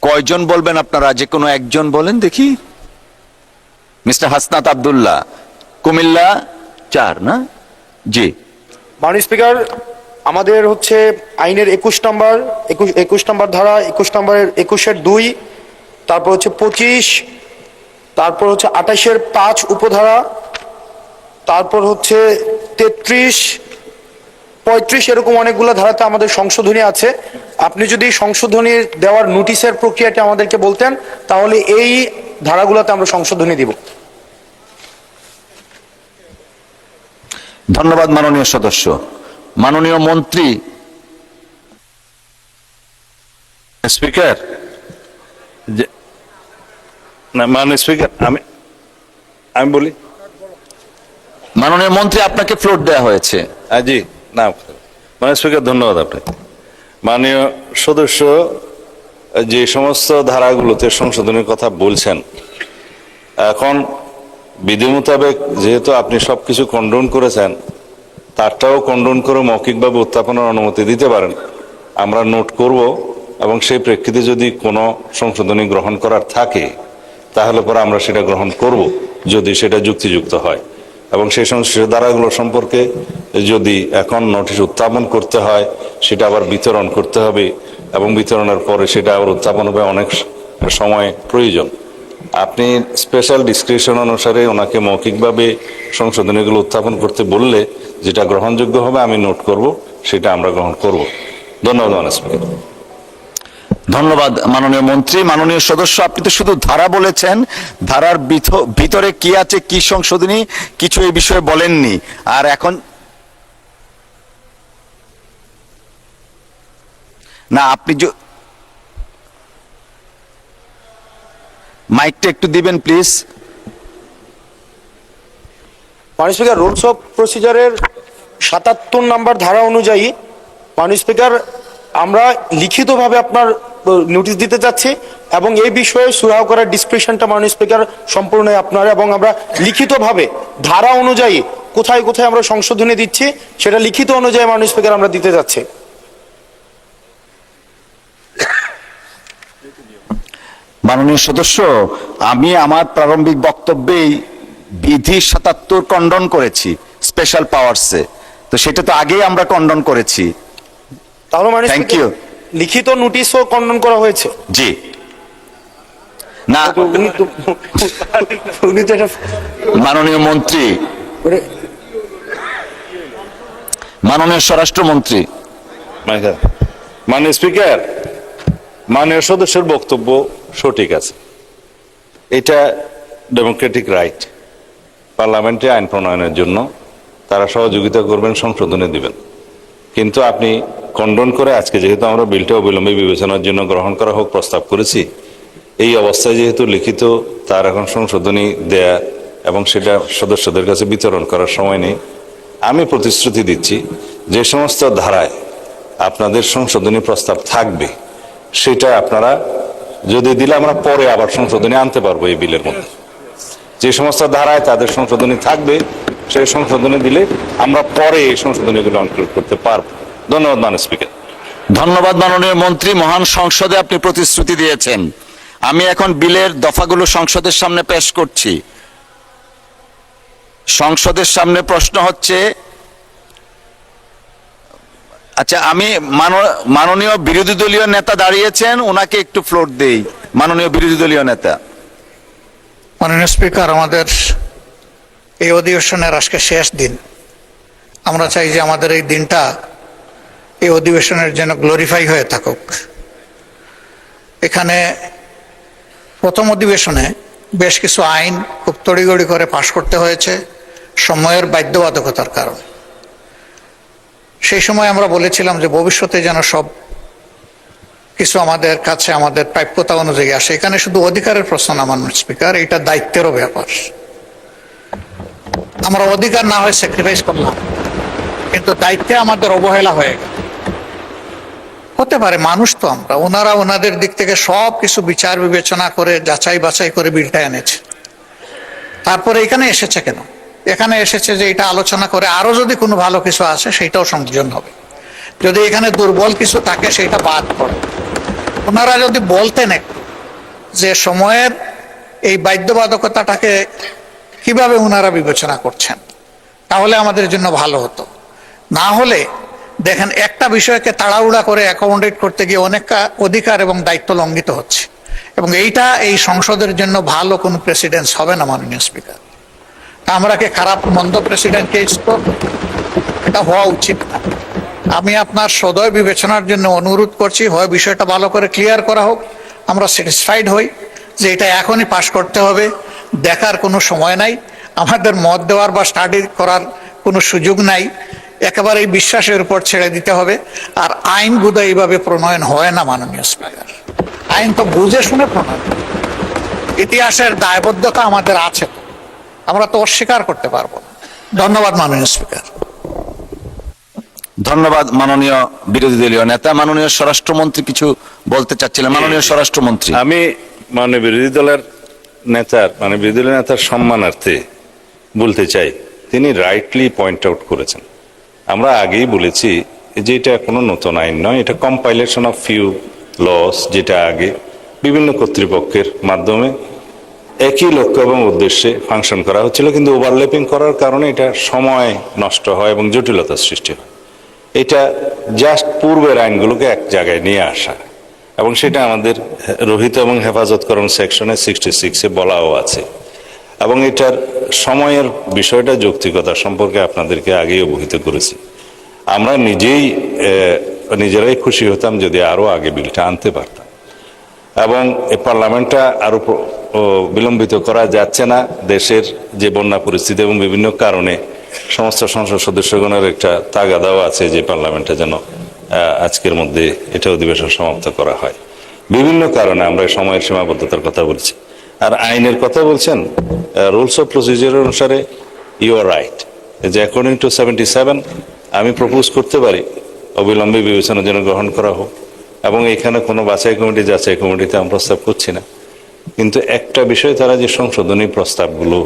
কয়জন বলবেন আপনারা? যে কোনো একজন বলেন দেখি। মিস্টার হাসনাত আব্দুল্লাহ, কুমিল্লা 4 না? জি। মাননীয় স্পিকার, আমাদের হচ্ছে আইনের 21 নম্বর ধারা, 21 নম্বরের 21-2, তারপর হচ্ছে 25, তারপর হচ্ছে 28-5 উপধারা, তারপর হচ্ছে 33, 35, এরকম অনেকগুলো ধারাতে আমাদের সংশোধনী আছে। আপনি যদি সংশোধনী দেওয়ার নোটিশের প্রক্রিয়াটি আমাদেরকে বলতেন, তাহলে এই ধারাগুলোতে আমরা সংশোধনী দিব। ধন্যবাদ মাননীয় সদস্য। মাননীয় মন্ত্রী। স্পিকার, না মাননীয় স্পিকার, আমি বলি। মাননীয় মন্ত্রী, আপনাকে ফ্লোর দেওয়া হয়েছে। জি, না মাননীয় স্পিকার, ধন্যবাদ আপনাকে। মাননীয় সদস্য যে সমস্ত ধারাগুলোতে সংশোধনের কথা বলছেন, এখন বিধি মোতাবেক যেহেতু আপনি সবকিছু কন্ডোন করেছেন, তারটাও কন্ডোন করে মৌখিকভাবে উত্থাপনের অনুমতি দিতে পারেন, আমরা নোট করব এবং সেই প্রেক্ষিতে যদি কোনো সংশোধনী গ্রহণ করার থাকে তাহলে পরে আমরা সেটা গ্রহণ করব যদি সেটা যুক্তিযুক্ত হয়। এবং সেই সমস্ত ধারাগুলো সম্পর্কে যদি এখন নোটিশ উত্থাপন করতে হয়, সেটা আবার বিতরণ করতে হবে এবং বিতরণের পরে সেটা আবার উত্থাপন হবে, অনেক সময় প্রয়োজন। আপনি স্পেশাল ডিসক্রিপশন অনুসারে ওনাকে মৌখিকভাবে সংশোধনীগুলো উত্থাপন করতে বললে যেটা গ্রহণযোগ্য হবে আমি নোট করব, সেটা আমরা গ্রহণ করব। ধন্যবাদ মাননীয় স্পিকার। ধন্যবাদ মাননীয় মন্ত্রী। মাননীয় সদস্য, আপনি তো শুধু ধারা বলেছেন, ধারার ভিতরে কি আছে, কি সংশোধনী, কিছু এই বিষয়ে বলেননি। আর এখন না, আপনি মাইকটা একটু দিবেন প্লিজ। মাননীয় স্পিকার, রুলস অফ প্রসিজারের 77 নম্বর ধারা অনুযায়ী মাননীয় স্পিকার আমরা লিখিতভাবে আপনার নোটিশ দিতে চাচ্ছি এবং এই বিষয়ে সুরাহ করার ডিসক্রিপশনটা মাননীয় স্পিকার সম্পূর্ণ আপনার, এবং আমরা লিখিতভাবে ধারা অনুযায়ী কোথায় কোথায় আমরা সংশোধনী দিচ্ছি সেটা লিখিত অনুযায়ী মাননীয় স্পিকার আমরা দিতে যাচ্ছি। মাননীয় সদস্য, আমি আমার প্রারম্ভিক বক্তব্যেই বিধি 77 কন্ডন করেছি স্পেশাল পাওয়ারসে, তো সেটা তো আগেই আমরা কন্ডন করেছি। তাহলে মাননীয় থ্যাংক স্পিকার ইউ। লিখিত নোটিশও কন্ডন করা হয়েছে। জি না, উনি তো এটা মাননীয় মন্ত্রী, মাননীয় স্বরাষ্ট্রমন্ত্রী। মাননীয় স্পিকার, মাননীয় সদস্যের বক্তব্য সঠিক আছে। এটা ডেমোক্রেটিক রাইট, পার্লামেন্টে আইন প্রণয়নের জন্য তারা সহযোগিতা করবেন, সংশোধনী দিবেন। কিন্তু আপনি কন্ডন করে আজকে যেহেতু আমরা বিলটা অবিলম্বে বিবেচনার জন্য গ্রহণ করা হোক প্রস্তাব করেছি, এই অবস্থায় যেহেতু লিখিত তার এখন সংশোধনী দেয়া এবং সেটা সদস্যদের কাছে বিতরণ করার সময় নেই, আমি প্রতিশ্রুতি দিচ্ছি যে সমস্ত ধারায় আপনাদের সংশোধনী প্রস্তাব থাকবে সেটা আপনারা যদি দিলে আমরা পরে আবার সংশোধনী আনতে পারবো এই বিলের মধ্যে। যে সমস্ত ধারায় তাদের সংশোধনী থাকবে সেই সংশোধনী দিলে আমরা পরে এই সংশোধনীগুলো ইনক্লুড করতে পারবো। ধন্যবাদ মাননীয় স্পিকার। ধন্যবাদ মাননীয় মন্ত্রী। মহান সংসদে আপনি প্রতিশ্রুতি দিয়েছেন। আমি এখন বিলের দফাগুলো সংসদের সামনে পেশ করছি। সংসদের সামনে প্রশ্ন হচ্ছে, আচ্ছা আমি মাননীয় বিরোধী দলীয় নেতা দাঁড়িয়েছেন, ওনাকে একটু ফ্লোর দেই। মাননীয় বিরোধী দলীয় নেতা। মাননীয় স্পিকার, আমাদের এই অধিবেশনের আজকে শেষ দিন। আমরা চাই যে আমাদের এই দিনটা এই অধিবেশনের জন্য গ্লোরিফাই হয়ে থাকুক। এখানে প্রথম অধিবেশনে বেশ কিছু আইন খুব তড়িগড়ি করে পাশ করতে হয়েছে সময়ের বাধ্যবাধকতার কারণে। সেই সময় আমরা বলেছিলাম যে ভবিষ্যতে যেন সব কিছু আমাদের কাছে আমাদের প্রাপ্যতা অনুযায়ী আসে। এখানে শুধু অধিকারের প্রশ্ন না মাননীয় স্পিকার, এটা দায়িত্বেরও ব্যাপার। আমরা অধিকার না হয় স্যাক্রিফাইস করলাম, কিন্তু দায়িত্বে আমাদের অবহেলা হয়ে গেল। হতে পারে, মানুষ তো আমরা, ওনারা ওনাদের দিক থেকে সব কিছু বিচার বিবেচনা করে যাচাই বাছাই করে বিলটা এনেছে। তারপরে এখানে এসেছে কেন? এখানে এসেছে যে এটা আলোচনা করে আরো যদি কোনো ভালো কিছু আসে সেটাও সংযোজন হবে, যদি এখানে দুর্বল কিছু থাকে সেটা বাদ পড়ে। ওনারা যদি বলতেন একটু যে সময়ের এই বাধ্যবাধকতাটাকে কিভাবে ওনারা বিবেচনা করছেন, তাহলে আমাদের জন্য ভালো হতো। না হলে দেখেন একটা বিষয়কে তাড়াহুড়া করে অ্যাকোমোডেট করতে গিয়ে অনেক অধিকার এবং দায়িত্ব লঙ্ঘিত হচ্ছে, এবং এইটা এই সংসদের জন্য ভালো কোনো প্রেসিডেন্স হবে না মাননীয় স্পিকার। আমরা কি খারাপ মন্দ প্রেসিডেন্টকে এটা হওয়া উচিত না। আমি আপনার সদয় বিবেচনার জন্য অনুরোধ করছি, হয় বিষয়টা ভালো করে ক্লিয়ার করা হোক, আমরা স্যাটিসফাইড হই যে এটা এখনই পাশ করতে হবে, দেখার কোনো সময় নাই, আমাদের মত দেওয়ার বা স্টাডি করার কোনো সুযোগ নাই, একেবারে এই বিশ্বাসের উপর ছেড়ে দিতে হবে। আর আইন বোধহয় এইভাবে প্রণয়ন হয় না মাননীয় স্পিকার, আইন তো বুঝে শুনে প্রণয়ন, ইতিহাসের দায়বদ্ধতা আমাদের আছে, আমরা তো অস্বীকার করতে পারবো না। ধন্যবাদ মাননীয় স্পিকার। ধন্যবাদ মাননীয় বিরোধী দলীয় নেতা। মাননীয় স্বরাষ্ট্রমন্ত্রী কিছু বলতে চাচ্ছিলেন। মাননীয় স্বরাষ্ট্রমন্ত্রী। আমি মানে বিরোধী দলের নেতার সম্মানার্থে বলতে চাই, তিনি রাইটলি পয়েন্ট আউট করেছেন। আমরা আগেই বলেছি যে এটা কোনো নতুন আইন নয়, এটা কম্পাইলেশন অফ ফিউ লস, যেটা আগে বিভিন্ন কর্তৃপক্ষের মাধ্যমে একই লক্ষ্য এবং উদ্দেশ্যে ফাংশন করা হচ্ছিল, কিন্তু ওভারল্যাপিং করার কারণে এটা সময় নষ্ট হয় এবং জটিলতার সৃষ্টি হয়। এটা জাস্ট পূর্বের আইনগুলোকে এক জায়গায় নিয়ে আসা, এবং সেটা আমাদের রহিত এবং হেফাজতকরণ সেকশনে 66-এ বলাও আছে। এবং এটার সময়ের বিষয়টা, যৌক্তিকতা সম্পর্কে আপনাদেরকে আগেই অবহিত করেছি। আমরা নিজেরাই খুশি হতাম যদি আরো আগে বিলটা আনতে পারতাম, এবং এই পার্লামেন্টটা আরো বিলম্বিত করা যাচ্ছে না। দেশের যে বন্যা পরিস্থিতি এবং বিভিন্ন কারণে সমস্ত সংসদ সদস্যগণের একটা তাগাদাও আছে যে পার্লামেন্টে যেন আজকের মধ্যে এটা অধিবেশন সমাপ্ত করা হয়। বিভিন্ন কারণে আমরা সময়ের সীমাবদ্ধতার কথা বলছি। আর আইনের কথা বলছেন, রুলস অফ প্রসিজিওর অনুসারে ইউ আর রাইট, যে অ্যাকর্ডিং টু 77 আমি প্রপোজ করতে পারি অবিলম্বে বিবেচনার জন্য গ্রহণ করা হোক, এবং এখানে কোনো যাচাই কমিটিতে আমরা প্রস্তাব করছি না। কিন্তু একটা বিষয়, তারা যে সংশোধনী প্রস্তাবগুলো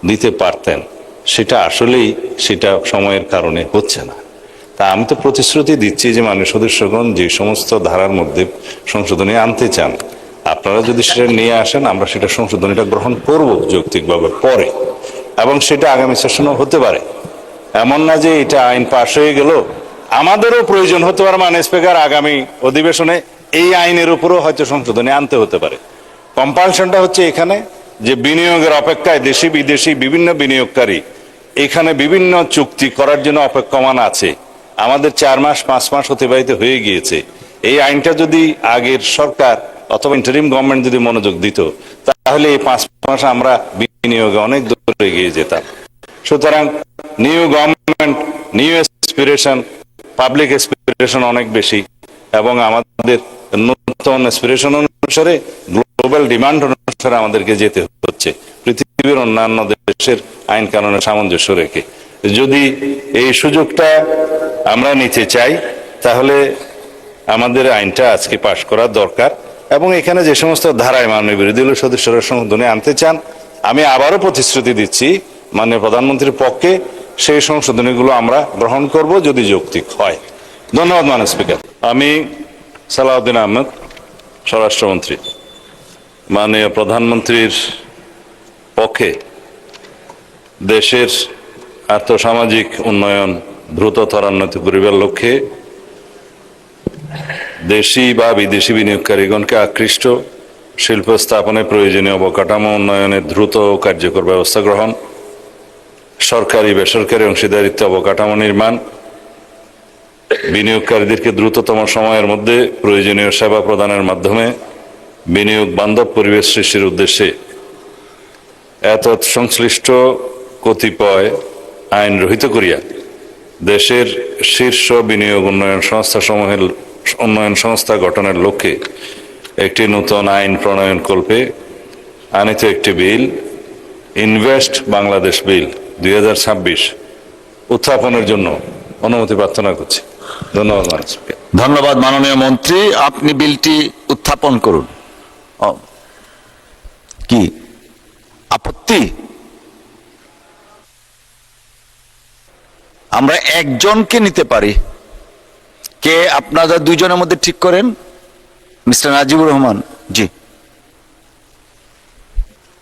দিতে পারতেন সেটা সময়ের কারণে হচ্ছে না। তা আমি তো প্রতিশ্রুতি দিচ্ছি যে মাননীয় সদস্যগণ যে সমস্ত ধারার মধ্যে সংশোধনী আনতে চান, আপনারা যদি সেটা নিয়ে আসেন, আমরা সেটা সংশোধনীটা গ্রহণ করব যৌক্তিকভাবে পরে, এবং সেটা আগামী সেশনও হতে পারে। এমন না যে এটা আইন পাশ হয়ে গেল, আমাদেরও প্রয়োজন হতে পারে মানে স্পিকার আগামী অধিবেশনে এই আইনের উপরও হয়তো সংশোধনী আনতে হতে পারে। কম্পালশনটা হচ্ছে এখানে যে বিনিয়োগের অপেক্ষায় দেশি বিদেশি বিভিন্ন বিনিয়োগকারী এখানে বিভিন্ন চুক্তি করার জন্য অপেক্ষমান আছে। আমাদের 4 মাস 5 মাস অতিবাহিত হয়ে গিয়েছে। এই আইনটা যদি আগের সরকার অথবা ইন্টারিম গভর্নমেন্ট যদি মনোযোগ দিত, তাহলে এই 5 মাস আমরা বিনিয়োগে অনেক দূরে এগিয়ে যেতাম। সুতরাং new government, new aspiration, public aspiration অনেক বেশি, এবং আমাদের নতুন এসপিরেশন অনুসারে গ্লোবাল ডিমান্ড অনুসারে আমাদেরকে যেতে হচ্ছে, পৃথিবীর অন্যান্য দেশের আইন কানুনের সামঞ্জস্য রেখে। যদি এই সুযোগটা আমরা নিতে চাই, তাহলে আমাদের আইনটা আজকে পাশ করা দরকার। এবং এখানে যে সমস্ত ধারায় মাননীয় বিরোধী দলীয় সদস্যরা সংশোধনী আনতে চান, আমি আবারও প্রতিশ্রুতি দিচ্ছি মাননীয় প্রধানমন্ত্রীর পক্ষে সেই সংশোধনীগুলো আমরা গ্রহণ করব যদি যৌক্তিক হয়। ধন্যবাদ মাননীয় স্পিকার। আমি সালাউদ্দিন আহমেদ, স্বরাষ্ট্রমন্ত্রী, মাননীয় প্রধানমন্ত্রীর পক্ষে দেশের আর্থসামাজিক উন্নয়ন দ্রুত ত্বরান্বিত করিবার লক্ষ্যে দেশি বা বিদেশি বিনিয়োগকারীগণকে আকৃষ্ট শিল্প স্থাপনে প্রয়োজনীয় অবকাঠামো উন্নয়নের দ্রুত ও কার্যকর ব্যবস্থা গ্রহণ, সরকারি বেসরকারি অংশীদারিত্ব অবকাঠামো নির্মাণ, বিনিয়োগকারীদেরকে দ্রুততম সময়ের মধ্যে প্রয়োজনীয় সেবা প্রদানের মাধ্যমে বিনিয়োগ বান্ধব পরিবেশ সৃষ্টির উদ্দেশ্যে এতৎ সংশ্লিষ্ট কতিপয় আইন রহিত করিয়া দেশের শীর্ষ বিনিয়োগ উন্নয়ন সংস্থাসমূহের উন্নয়ন সংস্থা গঠনের লক্ষ্যে একটি নতুন আইন প্রণয়ন কল্পে আনিত একটি বিল, ইনভেস্ট বাংলাদেশ বিল 2026 উত্থাপনের জন্য অনুমতি প্রার্থনা করছি। ধন্যবাদ মাননীয় স্পিকার। ধন্যবাদ মাননীয় মন্ত্রী। আপনি বিলটি উত্থাপন করুন। কি আপত্তি? আমরা একজনকে নিতে পারি। কে আপনারা দুইজনের মধ্যে ঠিক করেন? মিস্টার নাজিবুর রহমান জি।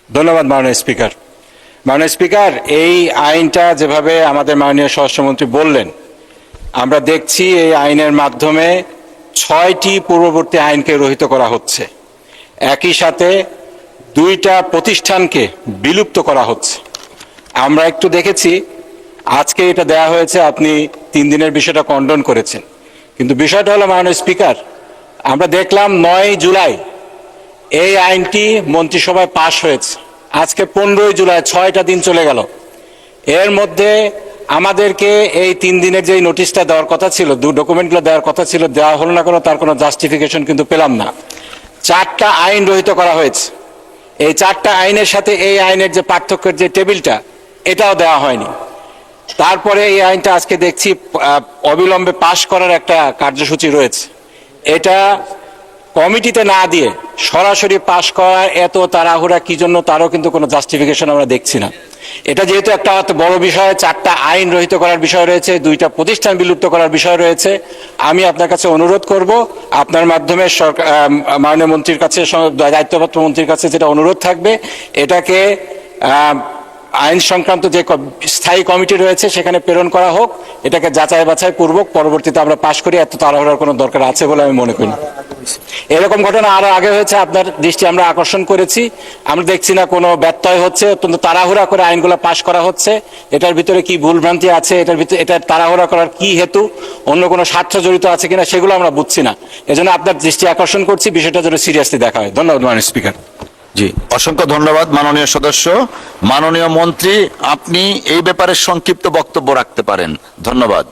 ধন্যবাদ মাননীয় স্পিকার। মাননীয় স্পিকার, এই আইনটা যেভাবে আমাদের মাননীয় স্বরাষ্ট্রমন্ত্রী বললেন, আমরা দেখছি এই আইনের মাধ্যমে 6টি পূর্ববর্তী আইনকে রহিত করা হচ্ছে, একই সাথে 2টা প্রতিষ্ঠানকে বিলুপ্ত করা হচ্ছে। আমরা একটু দেখেছি, আজকে এটা দেয়া হয়েছে, আপনি 3 দিনের বিষয়টা কন্ডন করেছেন, কিন্তু বিষয়টা হলো মাননীয় স্পিকার, আমরা দেখলাম 9 জুলাই এই আইনটি মন্ত্রিসভায় পাশ হয়েছে। আজকে 15 জুলাই, 6টা দিন চলে গেল। এর মধ্যে আমাদেরকে এই 3 দিনের যে নোটিশটা দেওয়ার কথা ছিল, ডকুমেন্টগুলো দেওয়ার কথা ছিল, দেওয়া হলো না, কোনো তার কোনো জাস্টিফিকেশন কিন্তু পেলাম না। 4টা আইন রহিত করা হয়েছে। এই 4টা আইনের সাথে এই আইনের যে পার্থক্যের যে টেবিলটা, এটাও দেওয়া হয়নি। তারপরে এই আইনটা আজকে দেখছি অবিলম্বে পাশ করার একটা কার্যসূচি রয়েছে। এটা কমিটিতে না দিয়ে সরাসরি পাশ করা এত তাড়াহুড়া কি জন্য, তারও কিন্তু কোনো জাস্টিফিকেশন আমরা দেখছি না। এটা যেহেতু একটা বড় বিষয়, 4টা আইন রহিত করার বিষয় রয়েছে, 2টা প্রতিষ্ঠান বিলুপ্ত করার বিষয় রয়েছে, আমি আপনার কাছে অনুরোধ করব, আপনার মাধ্যমে সরকার মাননীয় মন্ত্রীর কাছে, দায়িত্বপ্রাপ্ত মন্ত্রীর কাছে যেটা অনুরোধ থাকবে, এটাকে আইন সংক্রান্ত যে স্থায়ী কমিটি রয়েছে সেখানে প্রেরণ করা হোক, এটাকে যাচাই বাছাই পূর্বক পরবর্তীতে আমরা পাশ করি। এত তাড়াহুড়ার কোনো দরকার আছে বলে আমি মনে করি না। এরকম ঘটনা আরো আগে হয়েছে, আপনার দৃষ্টি আমরা আকর্ষণ করেছি। আমরা দেখছি না কোনো ব্যত্যয় হচ্ছে, অত্যন্ত তাড়াহুড়া করে আইনগুলো পাশ করা হচ্ছে। এটার ভিতরে কি ভুলভ্রান্তি আছে, এটার ভিতরে এটা তাড়াহুড়া করার কি হেতু, অন্য কোনো স্বার্থ জড়িত আছে কিনা, সেগুলো আমরা বুঝছি না। এজন্য আপনার দৃষ্টি আকর্ষণ করছি, বিষয়টা যেন সিরিয়াসলি দেখা হয়। ধন্যবাদ মাননীয় স্পিকার। জি, অসংখ্য ধন্যবাদ মাননীয় সদস্য। মাননীয় মন্ত্রী, আপনি এই ব্যাপারে সংক্ষিপ্ত বক্তব্য রাখতে পারেন। ধন্যবাদ।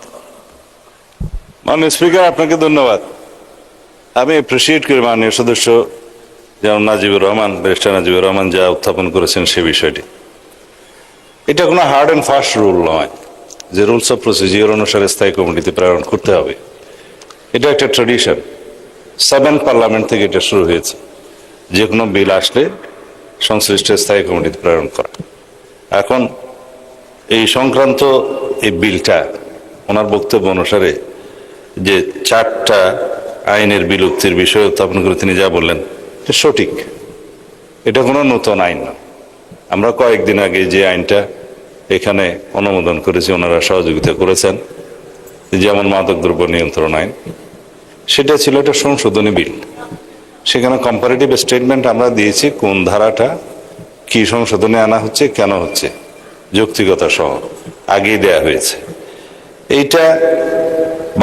মাননীয় স্পিকার, আপনাকে ধন্যবাদ। আমি অ্যাপ্রিসিয়েট করি মাননীয় সদস্য যেমন ব্যারিস্টার নাজিবুর রহমান যা উত্থাপন করেছেন সে বিষয়টি। এটা কোনো হার্ড অ্যান্ড ফাস্ট রুল নয় যে রুলস অফ প্রসিজিওর অনুসারে স্থায়ী কমিটিতে প্রেরণ করতে হবে। এটা একটা ট্র্যাডিশন, 7th পার্লামেন্ট থেকে এটা শুরু হয়েছে, যে কোনো বিল আসলে সংশ্লিষ্ট স্থায়ী কমিটিতে প্রেরণ করা। এখন এই সংক্রান্ত এই বিলটা ওনার বক্তব্য অনুসারে যে 4টা আইনের বিলুপ্তির বিষয় উত্থাপন করে তিনি যা বললেন সঠিক। এটা কোনো নতুন আইন না। আমরা কয়েকদিন আগে যে আইনটা এখানে অনুমোদন করেছি, ওনারা সহযোগিতা করেছেন, যেমন মাদকদ্রব্য নিয়ন্ত্রণ আইন, সেটা ছিল একটা সংশোধনী বিল। সেখানে কম্পারেটিভ স্টেটমেন্ট আমরা দিয়েছি, কোন ধারাটা কি সংশোধনে আনা হচ্ছে, কেন হচ্ছে, যৌক্তিকতা সহ আগেই দেয়া হয়েছে। এইটা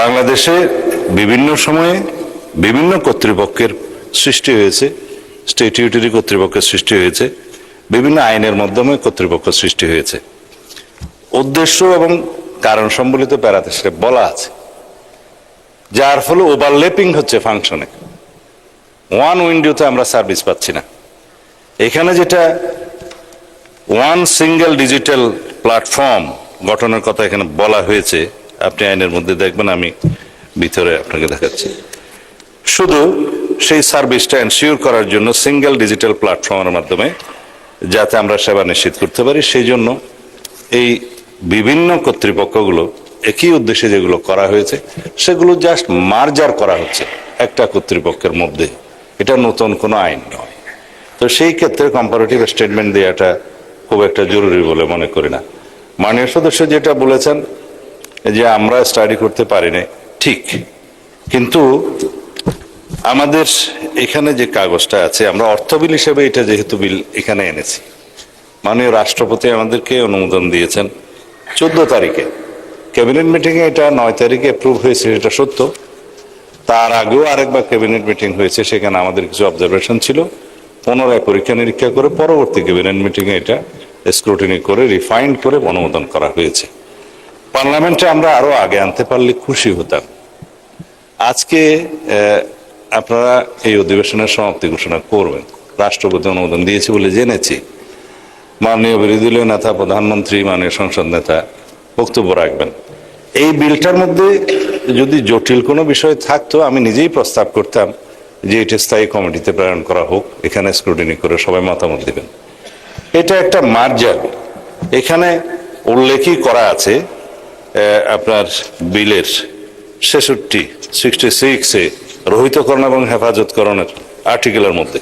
বাংলাদেশে বিভিন্ন সময়ে বিভিন্ন কর্তৃপক্ষের সৃষ্টি হয়েছে, স্ট্যাটিউটরি কর্তৃপক্ষের সৃষ্টি হয়েছে, বিভিন্ন আইনের মাধ্যমে কর্তৃপক্ষ সৃষ্টি হয়েছে। উদ্দেশ্য এবং কারণ সম্বলিত প্যারাতে সেটা বলা আছে, যার ফলে ওভারল্যাপিং হচ্ছে ফাংশনে। ওয়ান উইন্ডোতে আমরা সার্ভিস পাচ্ছি না। এখানে যেটা ওয়ান সিঙ্গেল ডিজিটাল প্ল্যাটফর্ম গঠনের কথা এখানে বলা হয়েছে, আপনি আইনের মধ্যে দেখবেন, আমি ভিতরে আপনাকে দেখাচ্ছি। শুধু সেই সার্ভিসটা এনশিওর করার জন্য সিঙ্গেল ডিজিটাল প্ল্যাটফর্মের মাধ্যমে যাতে আমরা সেবা নিশ্চিত করতে পারি, সেই জন্য এই বিভিন্ন কর্তৃপক্ষগুলো একই উদ্দেশ্যে যেগুলো করা হয়েছে সেগুলো জাস্ট মার্জার করা হচ্ছে একটা কর্তৃপক্ষের মধ্যে। এটা নতুন কোনো আইন নয়। তো সেই ক্ষেত্রে কম্পারেটিভ স্টেটমেন্ট দেওয়াটা খুব একটা জরুরি বলে মনে করি না। মাননীয় সদস্য যেটা বলেছেন যে আমরা স্টাডি করতে পারি না, ঠিক, কিন্তু আমাদের এখানে যে কাগজটা আছে, আমরা অর্থ বিল হিসেবে এটা যেহেতু বিল এখানে এনেছি, মাননীয় রাষ্ট্রপতি আমাদেরকে অনুমোদন দিয়েছেন 14 তারিখে। ক্যাবিনেট মিটিংয়ে এটা 9 তারিখে অ্যাপ্রুভ হয়েছে, এটা সত্য। তার আগেও আরেকবার ক্যাবিনেট মিটিং হয়েছে, সেখানে আমাদের কিছু অবজারভেশন ছিল, পুনরায় পরীক্ষা নিরীক্ষা করে পরবর্তী ক্যাবিনেট মিটিংয়ে এটা স্ক্রুটিনি করে রিফাইন্ড করে অনুমোদন করা হয়েছে। পার্লামেন্টে আমরা আরো আগে আনতে পারলে খুশি হতাম। আজকে আপনারা এই অধিবেশনের সমাপ্তি ঘোষণা করবেন, রাষ্ট্রপতি অনুমোদন দিয়েছে বলে জেনেছি। মাননীয় বিরোধী দলীয় নেতা, প্রধানমন্ত্রী, মাননীয় সংসদ নেতা বক্তব্য রাখবেন। এই বিলটার মধ্যে যদি জটিল কোনো বিষয় থাকতো, আমি নিজেই প্রস্তাব করতাম যে এটা স্থায়ী কমিটিতে প্রেরণ করা হোক, এখানে স্ক্রুটিনি করে সবাই মতামত দিবেন। এটা একটা মার্জার। এখানে উল্লেখই করা আছে আপনার বিলের 66 রহিতকরণ এবং হেফাজতকরণের আর্টিকেলের মধ্যে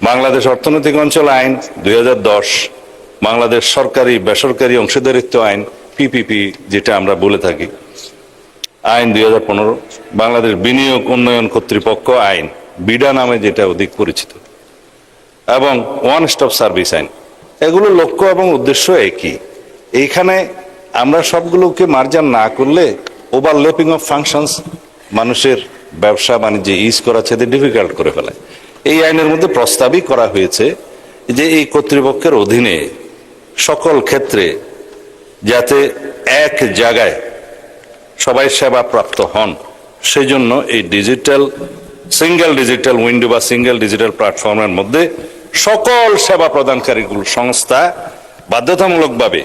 বাংলাদেশ অর্থনৈতিক অঞ্চল আইন 2010, বাংলাদেশ সরকারি বেসরকারি অংশীদারিত্ব আইন পিপিপি যেটা আমরা বলে থাকি আইন 2015, বাংলাদেশ বিনিয়োগ উন্নয়ন কর্তৃপক্ষ আইন বিডা নামে যেটা অধিক পরিচিত, এবং ওয়ান স্টপ সার্ভিস আইন। এগুলো লক্ষ্য এবং উদ্দেশ্য একই। এইখানে আমরা সবগুলোকে মার্জান না করলে ওভারল্যাপিং অফ ফাংশনস মানুষের ব্যবসা বাণিজ্যে ইজ করা চেয়ে ডিফিকাল্ট করে ফেলে। এই আইনের মধ্যে প্রস্তাবই করা হয়েছে যে এই কর্তৃপক্ষের অধীনে সকল ক্ষেত্রে যাতে এক জায়গায় সবাই সেবা প্রাপ্ত হন, সেই জন্য এই সিঙ্গেল ডিজিটাল উইন্ডো বা সিঙ্গেল ডিজিটাল প্ল্যাটফর্মের মধ্যে সকল সেবা প্রদানকারীগুলো সংস্থা বাধ্যতামূলকভাবে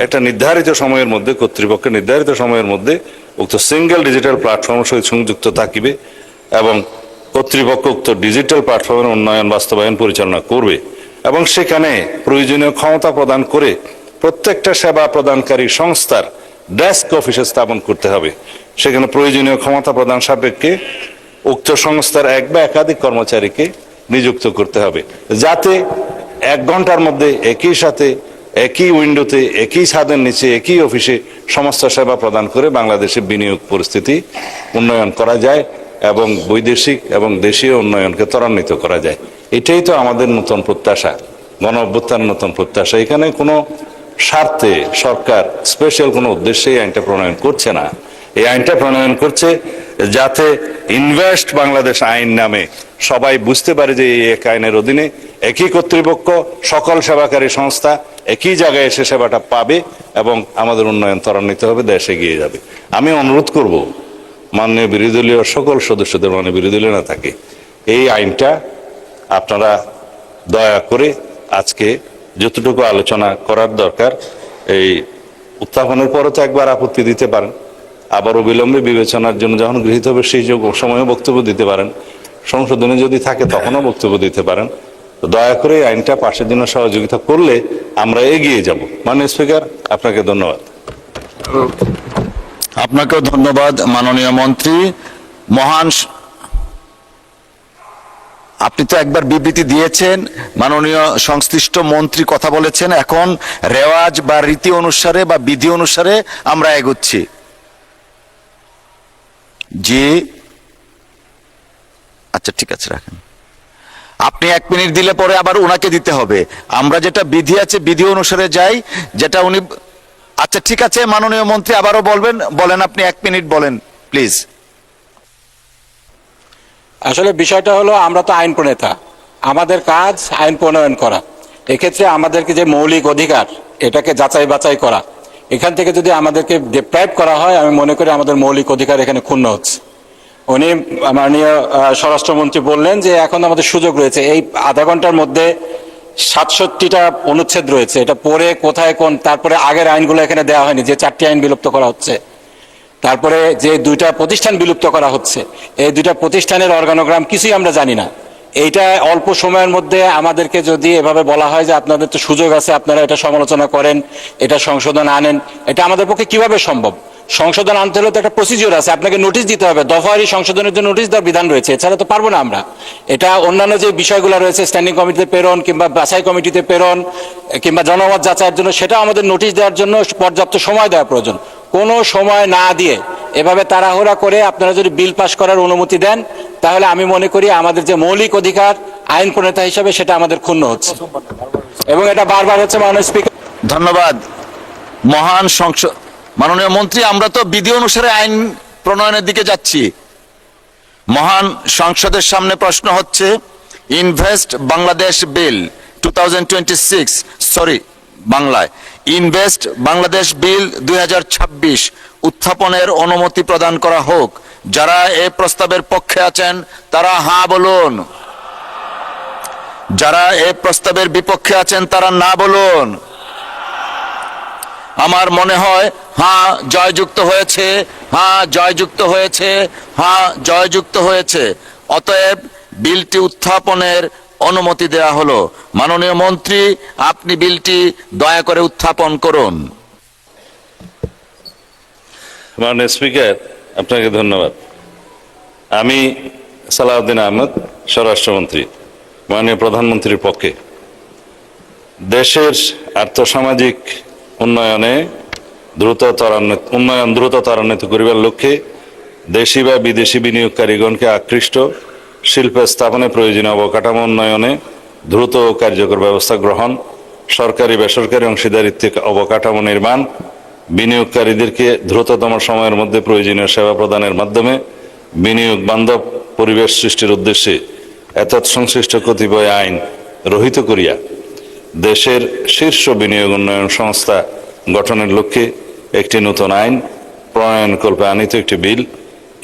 একটা নির্ধারিত সময়ের মধ্যে, কর্তৃপক্ষের নির্ধারিত সময়ের মধ্যে উক্ত সিঙ্গেল ডিজিটাল প্ল্যাটফর্মের সহিত সংযুক্ত থাকিবে এবং কর্তৃপক্ষ উক্ত ডিজিটাল প্ল্যাটফর্মের উন্নয়ন বাস্তবায়ন পরিচালনা করবে এবং সেখানে প্রয়োজনীয় ক্ষমতা প্রদান করে প্রত্যেকটা সেবা প্রদানকারী সংস্থার ডেস্ক অফিসে স্থাপন করতে হবে। সেখানে প্রয়োজনীয় ক্ষমতা প্রদান সাপেক্ষে উক্ত সংস্থার এক বা একাধিক কর্মচারীকে নিযুক্ত করতে হবে, যাতে 1 ঘন্টার মধ্যে একই সাথে একই উইন্ডোতে একই ছাদের নিচে একই অফিসে সমস্ত সেবা প্রদান করে বাংলাদেশের বিনিয়োগ পরিস্থিতি উন্নয়ন করা যায় এবং বৈদেশিক এবং দেশীয় উন্নয়নকে ত্বরান্বিত করা যায়। এটাই তো আমাদের নতুন প্রত্যাশা, গণ অভ্যুত্থান নতুন প্রত্যাশা। এখানে কোনো স্বার্থে সরকার স্পেশাল কোনো উদ্দেশ্যে এই আইনটা প্রণয়ন করছে না। এই আইনটা প্রণয়ন করছে যাতে ইনভেস্ট বাংলাদেশ আইন নামে সবাই বুঝতে পারে যে এই এক আইনের অধীনে একই কর্তৃপক্ষ সকল সেবাকারী সংস্থা একই জায়গায় এসে সেবাটা পাবে এবং আমাদের উন্নয়ন ত্বরান্বিত হবে, দেশ এগিয়ে যাবে। আমি অনুরোধ করব মাননীয় বিরোধী দলীয় সকল সদস্যদের, মানে বিরোধী দলীয় না থাকে, এই আইনটা আপনারা দয়া করে আজকে যতটুকু আলোচনা করার দরকার এই উত্থাপনের পরে তো একবার আপত্তি দিতে পারেন, আবার অবিলম্বে বিবেচনার জন্য যখন গৃহীত হবে সেই সময়ে বক্তব্য দিতে পারেন, সংশোধনে যদি থাকে তখনও বক্তব্য দিতে পারেন। তো দয়া করে আইনটা পাশের জন্য সহযোগিতা করলে আমরা এগিয়ে যাব। মাননীয় স্পিকার, আপনাকে ধন্যবাদ। আপনাকেও ধন্যবাদ মাননীয় মন্ত্রী। আপনি তো একবার বিবৃতি দিয়েছেন, মাননীয় সংশ্লিষ্ট মন্ত্রী কথা বলেছেন, এখন রেওয়াজ বা রীতি অনুসারে বা বিধি অনুসারে আমরা এগোচ্ছি। জি, আচ্ছা ঠিক আছে, রাখেন। আপনি 1 মিনিট দিলে পরে আবার ওনাকে দিতে হবে। আমরা যেটা বিধি আছে বিধি অনুসারে যাই, যেটা উনি। আচ্ছা ঠিক আছে মাননীয় মন্ত্রী, আবারও বলেন আপনি 1 মিনিট বলেন প্লিজ। আসলে বিষয়টা হলো, আমরা তো আইন প্রণেতা, আমাদের কাজ আইন প্রণয়ন করা। এক্ষেত্রে আমাদেরকে যে মৌলিক অধিকার, এটাকে যাচাই বাছাই করা, এখান থেকে যদি আমাদেরকে ডিপ্রাইভ করা হয়, আমি মনে করি আমাদের মৌলিক অধিকার এখানে ক্ষুণ্ণ হচ্ছে। উনি মাননীয় স্বরাষ্ট্রমন্ত্রী বললেন যে এখন আমাদের সুযোগ রয়েছে, এই আধা ঘন্টার মধ্যে 67টা অনুচ্ছেদ রয়েছে, এটা পরে কোথায় কোন, তারপরে আগের আইনগুলো এখানে দেওয়া হয়নি, যে 4টি আইন বিলুপ্ত করা হচ্ছে, তারপরে যে 2টা প্রতিষ্ঠান বিলুপ্ত করা হচ্ছে, এই 2টা প্রতিষ্ঠানের অর্গানোগ্রাম কিছুই আমরা জানি না। এইটা অল্প সময়ের মধ্যে আমাদেরকে যদি এভাবে বলা হয় যে আপনাদের তো সুযোগ আছে, আপনারা এটা সমালোচনা করেন, এটা সংশোধন আনেন, এটা আমাদের পক্ষে কিভাবে সম্ভব? সংশোধন আনতে হলে তো একটা প্রসিডিওর আছে, আপনাকে নোটিশ দিতে হবে, দফাওয়ারি সংশোধনের জন্য নোটিশ দেওয়ার বিধান রয়েছে, এছাড়া তো পারবো না আমরা। এটা অন্যান্য যে বিষয়গুলো রয়েছে, স্ট্যান্ডিং কমিটিতে প্রেরণ কিংবা বাছাই কমিটিতে প্রেরণ কিংবা জনমত যাচাইয়ের জন্য, সেটা আমাদের নোটিশ দেওয়ার জন্য পর্যাপ্ত সময় দেওয়া প্রয়োজন। কোনো সময় না দিয়ে এভাবে তাড়াহুড়া করে আপনারা যদি বিল পাস করার অনুমতি দেন, তাহলে আমি মনে করি আমাদের যে মৌলিক অধিকার আইন প্রণেতা হিসাবে সেটা আমাদের ক্ষুণ্ণ হচ্ছে, এবং এটা বারবার হচ্ছে। মাননীয় স্পিকার, ধন্যবাদ। মাননীয় মন্ত্রী, আমরা তো বিধি অনুসারে আইন প্রণয়নের দিকে যাচ্ছি। মহান সংসদের সামনে প্রশ্ন হচ্ছে, ইনভেস্ট বাংলাদেশ বিল 2026, বাংলায় ইনভেস্ট বাংলাদেশ বিল 2026 উত্থাপনের অনুমতি প্রদান করা হোক। যারা এই প্রস্তাবের পক্ষে আছেন তারা হ্যাঁ বলুন, যারা এই প্রস্তাবের বিপক্ষে আছেন তারা না বলুন। আমার মনে হয় হ্যাঁ জয়যুক্ত হয়েছে, হ্যাঁ জয়যুক্ত হয়েছে, হ্যাঁ জয়যুক্ত হয়েছে। অতএব বিলটি উত্থাপনের অনুমতি দেয়া হলো। মাননীয় মন্ত্রী, আপনি বিলটি দয়া করে উত্থাপন করুন। মাননীয় স্পিকার, আপনাকে ধন্যবাদ। আমি সালাউদ্দিন আহমেদ, স্বরাষ্ট্রমন্ত্রী। মাননীয় প্রধানমন্ত্রীর পক্ষে দেশের আর্থসামাজিক উন্নয়ন দ্রুত ত্বরান্বিত করিবার লক্ষ্যে দেশি বা বিদেশি বিনিয়োগকারীগণকে আকৃষ্ট শিল্প স্থাপনে প্রয়োজনীয় অবকাঠামো উন্নয়নে দ্রুত ও কার্যকর ব্যবস্থা গ্রহণ, সরকারি বেসরকারি অংশীদারিত্বে অবকাঠামো নির্মাণ, বিনিয়োগকারীদেরকে দ্রুততম সময়ের মধ্যে প্রয়োজনীয় সেবা প্রদানের মাধ্যমে বিনিয়োগ বান্ধব পরিবেশ সৃষ্টির উদ্দেশ্যে এতৎ সংশ্লিষ্ট কতিপয় আইন রহিত করিয়া দেশের শীর্ষ বিনিয়োগ উন্নয়ন সংস্থা গঠনের লক্ষ্যে একটি নতুন আইন প্রণয়নকল্পে আনিত একটি বিল,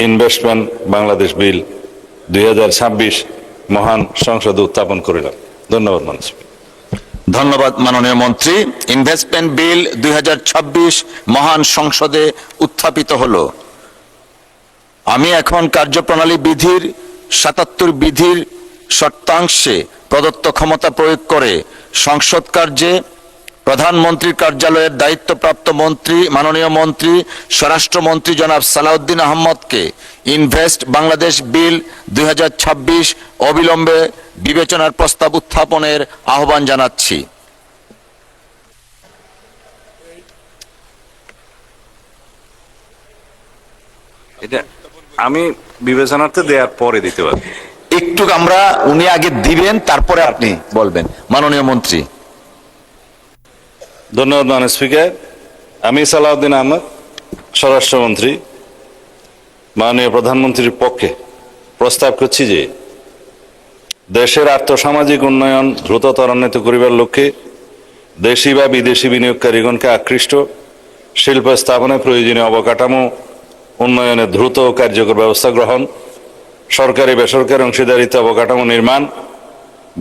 ইনভেস্টমেন্ট বাংলাদেশ বিল 2026 মহান সংসদে উত্থাপন করিলাম। ধন্যবাদ মানুষ। ধন্যবাদ মাননীয় মন্ত্রী। ইনভেস্টমেন্ট বিল 2026 মহান সংসদে উত্থাপিত হলো। আমি এখন কার্যপ্রণালী বিধির 77 বিধির শর্তাংশে প্রদত্ত ক্ষমতা প্রয়োগ করে সংসদ কার্যে প্রধানমন্ত্রীর কার্যালয়ের দায়িত্বপ্রাপ্ত মন্ত্রী মাননীয় মন্ত্রী স্বরাষ্ট্রমন্ত্রী জনাব সালাউদ্দিন আহমদকে ইনভেস্ট বাংলাদেশ বিল 2026 অবিলম্বে বিবেচনার প্রস্তাব উত্থাপনের আহ্বান জানাচ্ছি। এটা আমি বিবেচনার্থে দেওয়ার পরে দিতে পারি। একটু আমরা উনি আগে দিবেন, তারপরে আপনি বলবেন। মাননীয় মন্ত্রী। ধন্যবাদ মাননীয় স্পিকার। আমি সালাউদ্দিন আহমদ, স্বরাষ্ট্রমন্ত্রী, মাননীয় প্রধানমন্ত্রীর পক্ষে প্রস্তাব করছি যে দেশের আর্থসামাজিক উন্নয়ন দ্রুত ত্বরান্বিত করিবার লক্ষ্যে দেশি বা বিদেশি বিনিয়োগকারীগণকে আকৃষ্ট শিল্প স্থাপনে প্রয়োজনীয় অবকাঠামো উন্নয়নে দ্রুত ও কার্যকর ব্যবস্থা গ্রহণ, সরকারি বেসরকারি অংশীদারিত্বে অবকাঠামো নির্মাণ,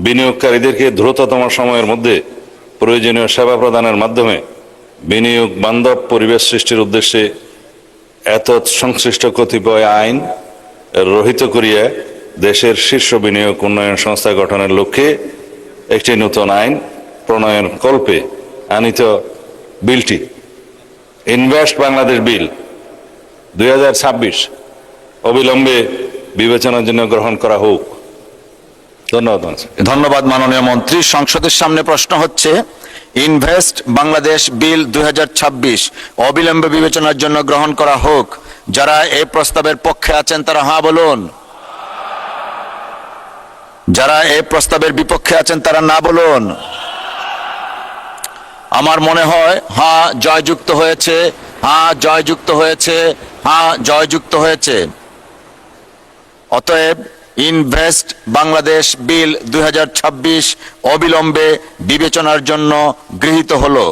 বিনিয়োগকারীদেরকে দ্রুততম সময়ের মধ্যে প্রয়োজনীয় সেবা প্রদানের মাধ্যমে বিনিয়োগ বান্ধব পরিবেশ সৃষ্টির উদ্দেশ্যে এতৎ সংশ্লিষ্ট কতিপয় আইন রহিত করিয়া দেশের শীর্ষ বিনিয়োগ উন্নয়ন সংস্থা গঠনের লক্ষ্যে একটি নতুন আইন প্রণয়ন কল্পে আনিত বিলটি ইনভেস্ট বাংলাদেশ বিল 2026 অবিলম্বে বিবেচনার জন্য গ্রহণ করা হোক। ধন্যবাদ। ধন্যবাদ মাননীয় মন্ত্রী। সংসদের সামনে প্রশ্ন হচ্ছে ইনভেস্ট বাংলাদেশ বিল 2026 অবিলম্বে বিবেচনার জন্য গ্রহণ করা হোক। যারা এই প্রস্তাবের পক্ষে আছেন তারা হ্যাঁ বলুন, যারা এই প্রস্তাবের বিপক্ষে আছেন তারা না বলুন। আমার মনে হয় হ্যাঁ জয়যুক্ত হয়েছে, হ্যাঁ জয়যুক্ত হয়েছে, হ্যাঁ জয়যুক্ত হয়েছে। অতএব ইনভেস্ট বাংলাদেশ বিল 2026 অবিলম্বে বিবেচনার জন্য গৃহীত হলো।